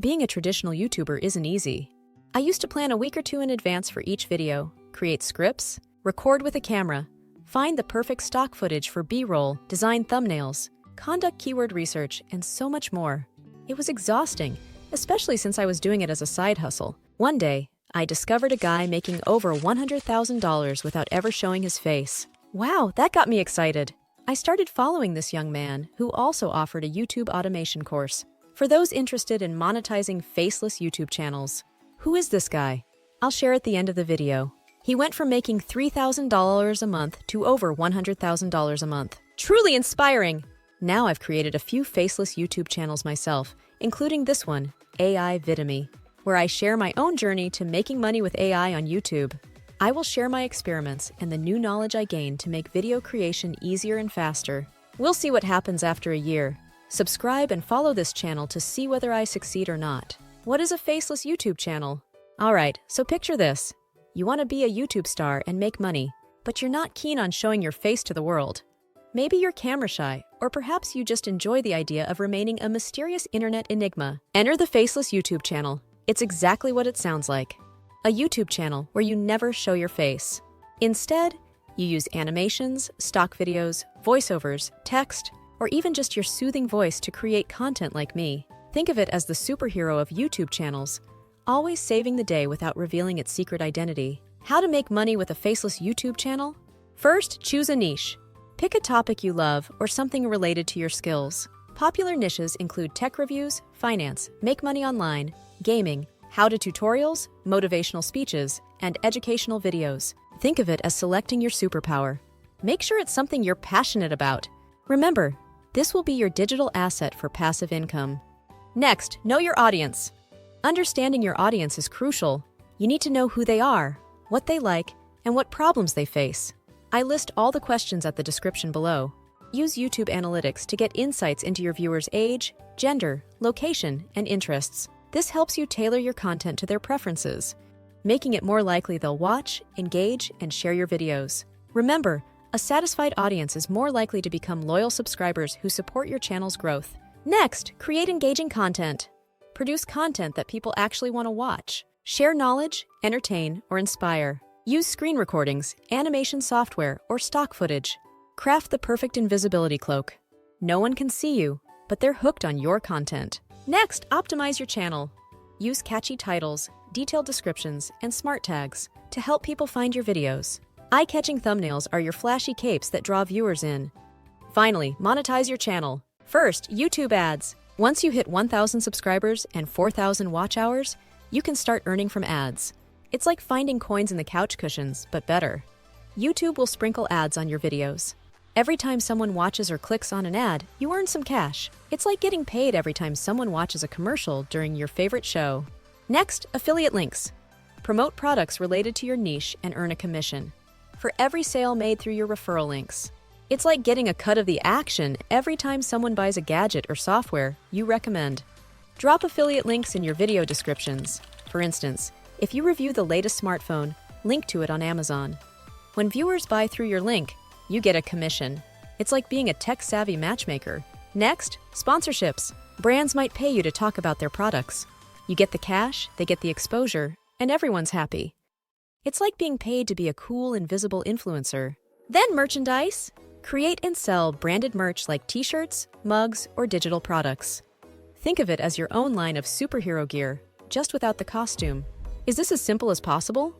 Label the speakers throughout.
Speaker 1: being a traditional YouTuber isn't easy. I used to plan a week or two in advance for each video, create scripts, record with a camera, find the perfect stock footage for B-roll, design thumbnails, conduct keyword research, and so much more. It was exhausting, especially since I was doing it as a side hustle. One day, I discovered a guy making over $100,000 without ever showing his face. Wow, that got me excited. I started following this young man who also offered a YouTube automation course for those interested in monetizing faceless YouTube channels. Who is this guy? I'll share at the end of the video. He went from making $3,000 a month to over $100,000 a month. Truly inspiring! Now I've created a few faceless YouTube channels myself, including this one, AI VidIq, where I share my own journey to making money with AI on YouTube. I will share my experiments and the new knowledge I gained to make video creation easier and faster. We'll see what happens after a year. Subscribe and follow this channel to see whether I succeed or not. What is a faceless YouTube channel? Alright, so picture this. You want to be a YouTube star and make money, but you're not keen on showing your face to the world. Maybe you're camera shy, or perhaps you just enjoy the idea of remaining a mysterious internet enigma. Enter the Faceless YouTube channel. It's exactly what it sounds like. A YouTube channel where you never show your face. Instead, you use animations, stock videos, voiceovers, text, or even just your soothing voice to create content like me. Think of it as the superhero of YouTube channels, always saving the day without revealing its secret identity. How to make money with a faceless YouTube channel? First, choose a niche. Pick a topic you love or something related to your skills. Popular niches include tech reviews, finance, make money online, gaming, how-to tutorials, motivational speeches, and educational videos. Think of it as selecting your superpower. Make sure it's something you're passionate about. Remember, this will be your digital asset for passive income. Next, know your audience. Understanding your audience is crucial. You need to know who they are, what they like, and what problems they face. I list all the questions at the description below. Use YouTube Analytics to get insights into your viewers' age, gender, location, and interests. This helps you tailor your content to their preferences, making it more likely they'll watch, engage, and share your videos. Remember, a satisfied audience is more likely to become loyal subscribers who support your channel's growth. Next, create engaging content. Produce content that people actually want to watch. Share knowledge, entertain, or inspire. Use screen recordings, animation software, or stock footage. Craft the perfect invisibility cloak. No one can see you, but they're hooked on your content. Next, optimize your channel. Use catchy titles, detailed descriptions, and smart tags to help people find your videos. Eye-catching thumbnails are your flashy capes that draw viewers in. Finally, monetize your channel. First, YouTube ads. Once you hit 1,000 subscribers and 4,000 watch hours, you can start earning from ads. It's like finding coins in the couch cushions, but better. YouTube will sprinkle ads on your videos. Every time someone watches or clicks on an ad, you earn some cash. It's like getting paid every time someone watches a commercial during your favorite show. Next, affiliate links. Promote products related to your niche and earn a commission for every sale made through your referral links. It's like getting a cut of the action every time someone buys a gadget or software you recommend. Drop affiliate links in your video descriptions. For instance, if you review the latest smartphone, link to it on Amazon. When viewers buy through your link, you get a commission. It's like being a tech-savvy matchmaker. Next, sponsorships. Brands might pay you to talk about their products. You get the cash, they get the exposure, and everyone's happy. It's like being paid to be a cool, invisible influencer. Then merchandise. Create and sell branded merch like t-shirts, mugs, or digital products. Think of it as your own line of superhero gear, just without the costume. Is this as simple as possible?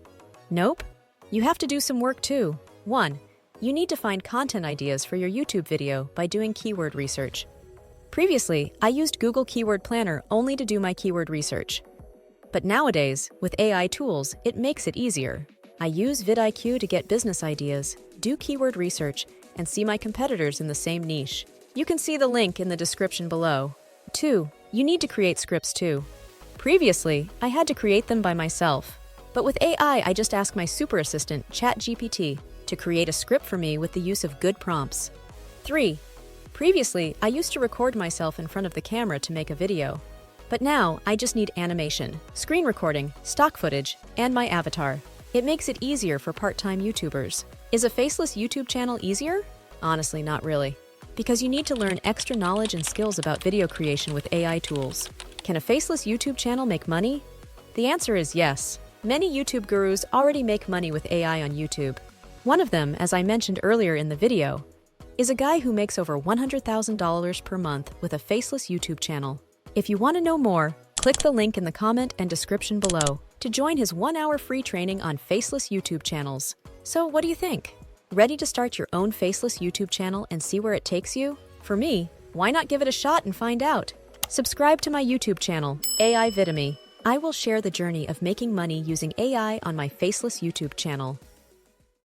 Speaker 1: Nope. You have to do some work too. 1. You need to find content ideas for your YouTube video by doing keyword research. Previously, I used Google Keyword Planner only to do my keyword research. But nowadays, with AI tools, it makes it easier. I use VidIq to get business ideas, do keyword research, and see my competitors in the same niche. You can see the link in the description below. 2. You need to create scripts too. Previously, I had to create them by myself. But with AI, I just ask my super assistant, ChatGPT, to create a script for me with the use of good prompts. 3. Previously, I used to record myself in front of the camera to make a video. But now, I just need animation, screen recording, stock footage, and my avatar. It makes it easier for part-time YouTubers. Is a faceless YouTube channel easier? Honestly, not really. Because you need to learn extra knowledge and skills about video creation with AI tools. Can a faceless YouTube channel make money? The answer is yes. Many YouTube gurus already make money with AI on YouTube. One of them, as I mentioned earlier in the video, is a guy who makes over $100,000 per month with a faceless YouTube channel. If you want to know more, click the link in the comment and description below to join his 1-hour free training on faceless YouTube channels. So what do you think? Ready to start your own faceless YouTube channel and see where it takes you? For me, why not give it a shot and find out? Subscribe to my YouTube channel, AI VidIq. I will share the journey of making money using AI on my faceless YouTube channel.